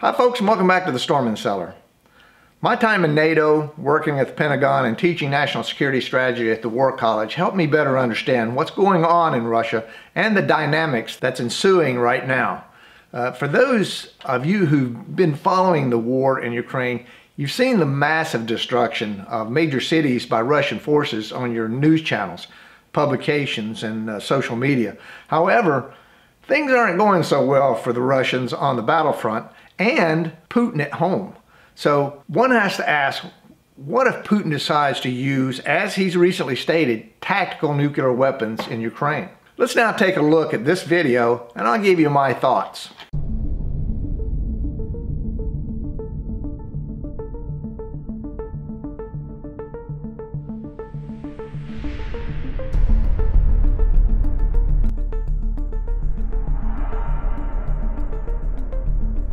Hi folks, and welcome back to the Storming Cellar. My time in NATO, working at the Pentagon, and teaching national security strategy at the War College helped me better understand what's going on in Russia and the dynamics that's ensuing right now. For those of you who've been following the war in Ukraine, you've seen the massive destruction of major cities by Russian forces on your news channels, publications, and social media. However, things aren't going so well for the Russians on the battlefront and Putin at home. So one has to ask, what if Putin decides to use, as he's recently stated, tactical nuclear weapons in Ukraine? Let's now take a look at this video and I'll give you my thoughts.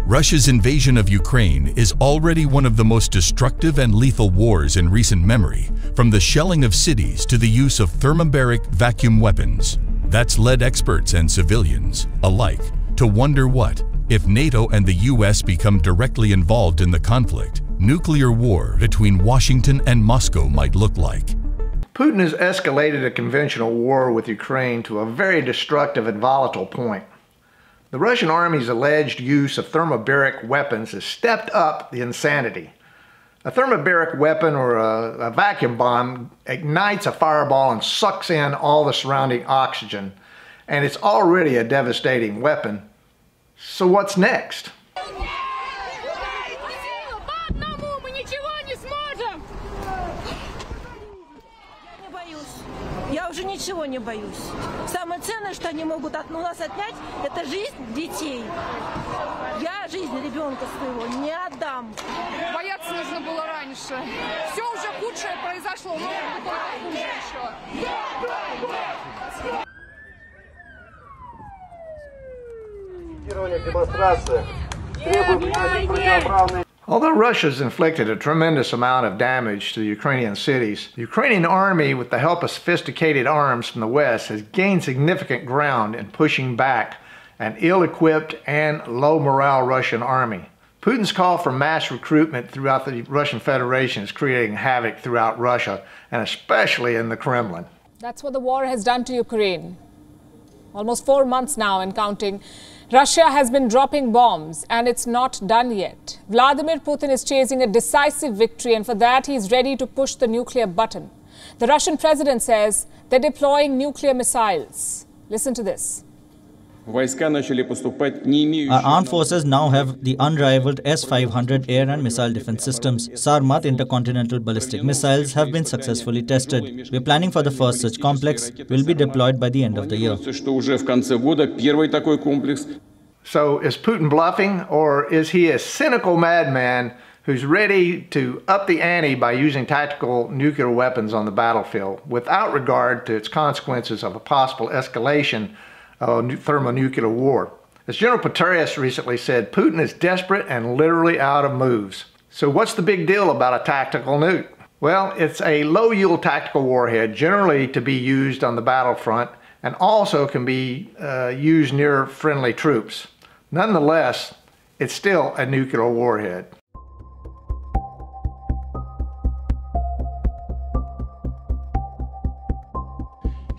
Russia's invasion of Ukraine is already one of the most destructive and lethal wars in recent memory, from the shelling of cities to the use of thermobaric vacuum weapons. That's led experts and civilians alike to wonder what, if NATO and the US become directly involved in the conflict, nuclear war between Washington and Moscow might look like. Putin has escalated a conventional war with Ukraine to a very destructive and volatile point. The Russian army's alleged use of thermobaric weapons has stepped up the insanity. A thermobaric weapon, or a vacuum bomb, ignites a fireball and sucks in all the surrounding oxygen, and it's already a devastating weapon. So what's next? Я уже ничего не боюсь. Самое ценное, что они могут у нас отнять, это жизнь детей. Я жизнь ребенка своего не отдам. Бояться нужно было раньше. Все уже худшее произошло, но только хуже еще. Although Russia's inflicted a tremendous amount of damage to the Ukrainian cities, the Ukrainian army, with the help of sophisticated arms from the West, has gained significant ground in pushing back an ill-equipped and low-morale Russian army. Putin's call for mass recruitment throughout the Russian Federation is creating havoc throughout Russia, and especially in the Kremlin. That's what the war has done to Ukraine. Almost 4 months now and counting. Russia has been dropping bombs, and it's not done yet. Vladimir Putin is chasing a decisive victory, and for that he's ready to push the nuclear button. The Russian president says they're deploying nuclear missiles. Listen to this. Our armed forces now have the unrivaled S-500 air and missile defense systems. Sarmat intercontinental ballistic missiles have been successfully tested. We're planning for the first such complex will be deployed by the end of the year. So is Putin bluffing, or is he a cynical madman who's ready to up the ante by using tactical nuclear weapons on the battlefield without regard to its consequences of a possible escalation of thermonuclear war? As General Petraeus recently said, Putin is desperate and literally out of moves. So what's the big deal about a tactical nuke? Well, it's a low-yield tactical warhead, generally to be used on the battlefront, and also can be used near friendly troops. Nonetheless, it's still a nuclear warhead.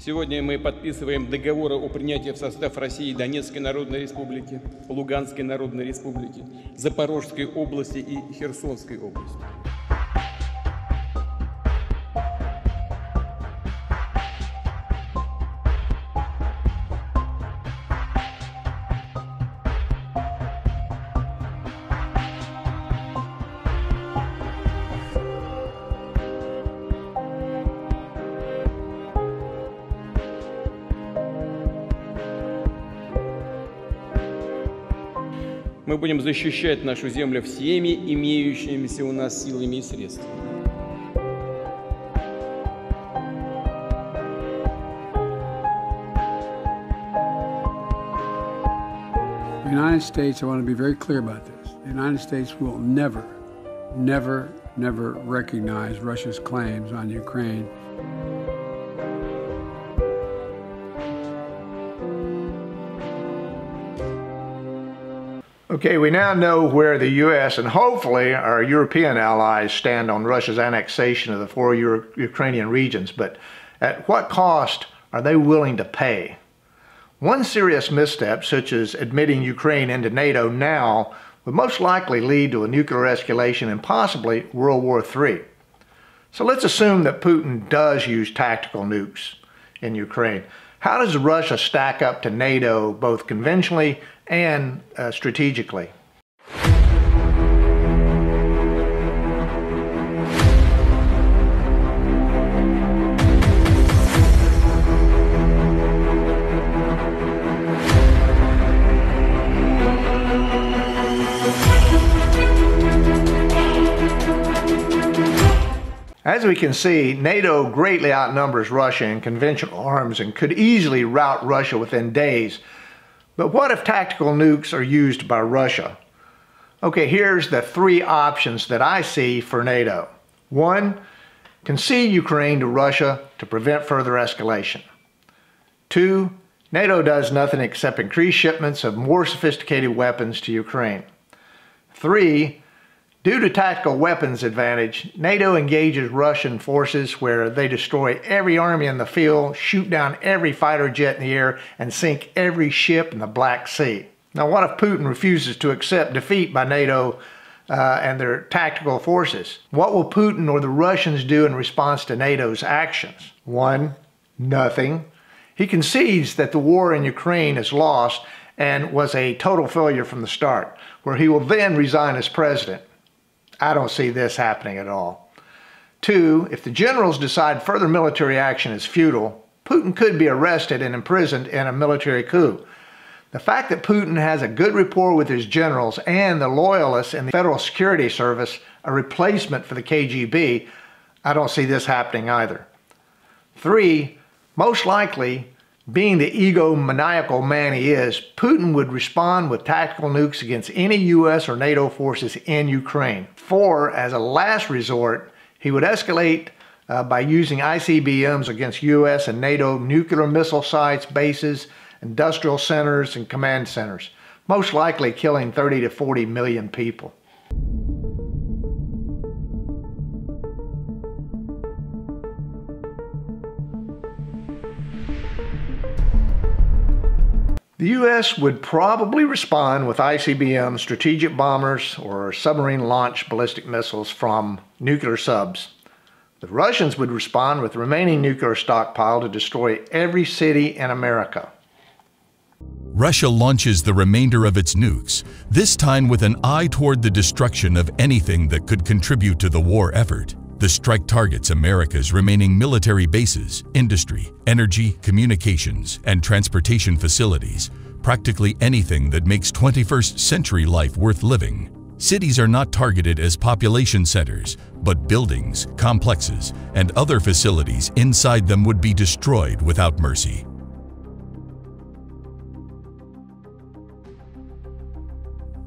Сегодня мы подписываем договоры о принятии в состав России Донецкой Народной Республики, Луганской Народной Республики, Запорожской области и Херсонской области. Мы будем защищать нашу землю всеми имеющимися у нас силами и средствами. The United States, I want to be very clear about this. The United States will never, never, never recognize Russia's claims on Ukraine. Okay, we now know where the U.S. and hopefully our European allies stand on Russia's annexation of the 4 Ukrainian regions, but at what cost are they willing to pay? One serious misstep, such as admitting Ukraine into NATO now, would most likely lead to a nuclear escalation and possibly World War III. So let's assume that Putin does use tactical nukes in Ukraine. How does Russia stack up to NATO both conventionally and strategically? As we can see, NATO greatly outnumbers Russia in conventional arms and could easily rout Russia within days. But what if tactical nukes are used by Russia? Okay, here's the 3 options that I see for NATO. 1, concede Ukraine to Russia to prevent further escalation. 2, NATO does nothing except increase shipments of more sophisticated weapons to Ukraine. 3, due to tactical weapons advantage, NATO engages Russian forces where they destroy every army in the field, shoot down every fighter jet in the air, and sink every ship in the Black Sea. Now, what if Putin refuses to accept defeat by NATO and their tactical forces? What will Putin or the Russians do in response to NATO's actions? 1, nothing. He concedes that the war in Ukraine is lost and was a total failure from the start, where he will then resign as president. I don't see this happening at all. 2, if the generals decide further military action is futile, Putin could be arrested and imprisoned in a military coup. The fact that Putin has a good rapport with his generals and the loyalists in the Federal Security Service, a replacement for the KGB, I don't see this happening either. 3, most likely, being the egomaniacal man he is, Putin would respond with tactical nukes against any U.S. or NATO forces in Ukraine. 4, as a last resort, he would escalate by using ICBMs against U.S. and NATO nuclear missile sites, bases, industrial centers, and command centers, most likely killing 30 to 40 million people. The U.S. would probably respond with ICBM strategic bombers or submarine-launched ballistic missiles from nuclear subs. The Russians would respond with the remaining nuclear stockpile to destroy every city in America. Russia launches the remainder of its nukes, this time with an eye toward the destruction of anything that could contribute to the war effort. The strike targets America's remaining military bases, industry, energy, communications, and transportation facilities, practically anything that makes 21st century life worth living. Cities are not targeted as population centers, but buildings, complexes, and other facilities inside them would be destroyed without mercy.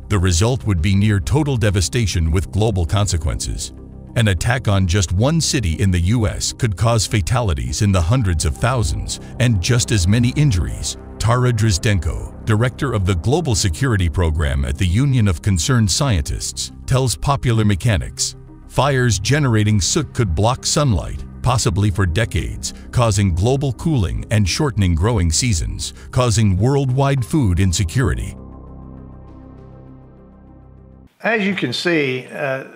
The result would be near total devastation with global consequences. An attack on just one city in the U.S. could cause fatalities in the hundreds of thousands and just as many injuries. Tara Drizdenko, director of the Global Security Program at the Union of Concerned Scientists, tells Popular Mechanics, fires generating soot could block sunlight, possibly for decades, causing global cooling and shortening growing seasons, causing worldwide food insecurity. As you can see,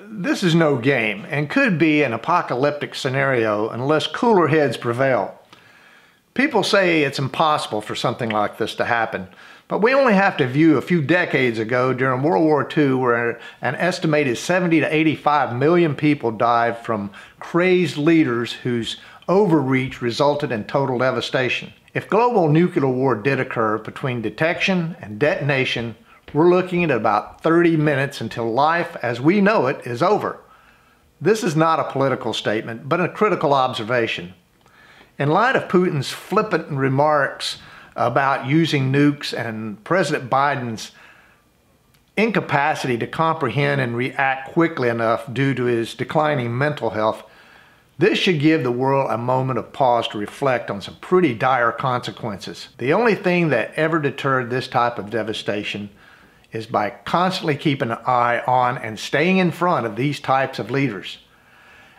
this is no game and could be an apocalyptic scenario unless cooler heads prevail. People say it's impossible for something like this to happen, but we only have to view a few decades ago during World War II where an estimated 70 to 85 million people died from crazed leaders whose overreach resulted in total devastation. If global nuclear war did occur, between detection and detonation, we're looking at about 30 minutes until life as we know it is over. This is not a political statement, but a critical observation. In light of Putin's flippant remarks about using nukes and President Biden's incapacity to comprehend and react quickly enough due to his declining mental health, this should give the world a moment of pause to reflect on some pretty dire consequences. The only thing that ever deterred this type of devastation is by constantly keeping an eye on and staying in front of these types of leaders.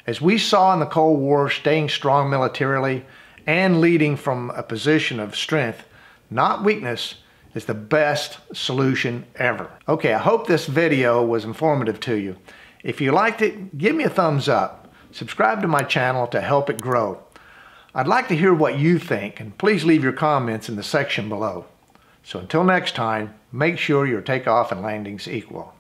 As we saw in the Cold War, staying strong militarily and leading from a position of strength, not weakness, is the best solution ever. Okay, I hope this video was informative to you. If you liked it, give me a thumbs up. Subscribe to my channel to help it grow. I'd like to hear what you think, and please leave your comments in the section below. So until next time, make sure your takeoff and landings equal.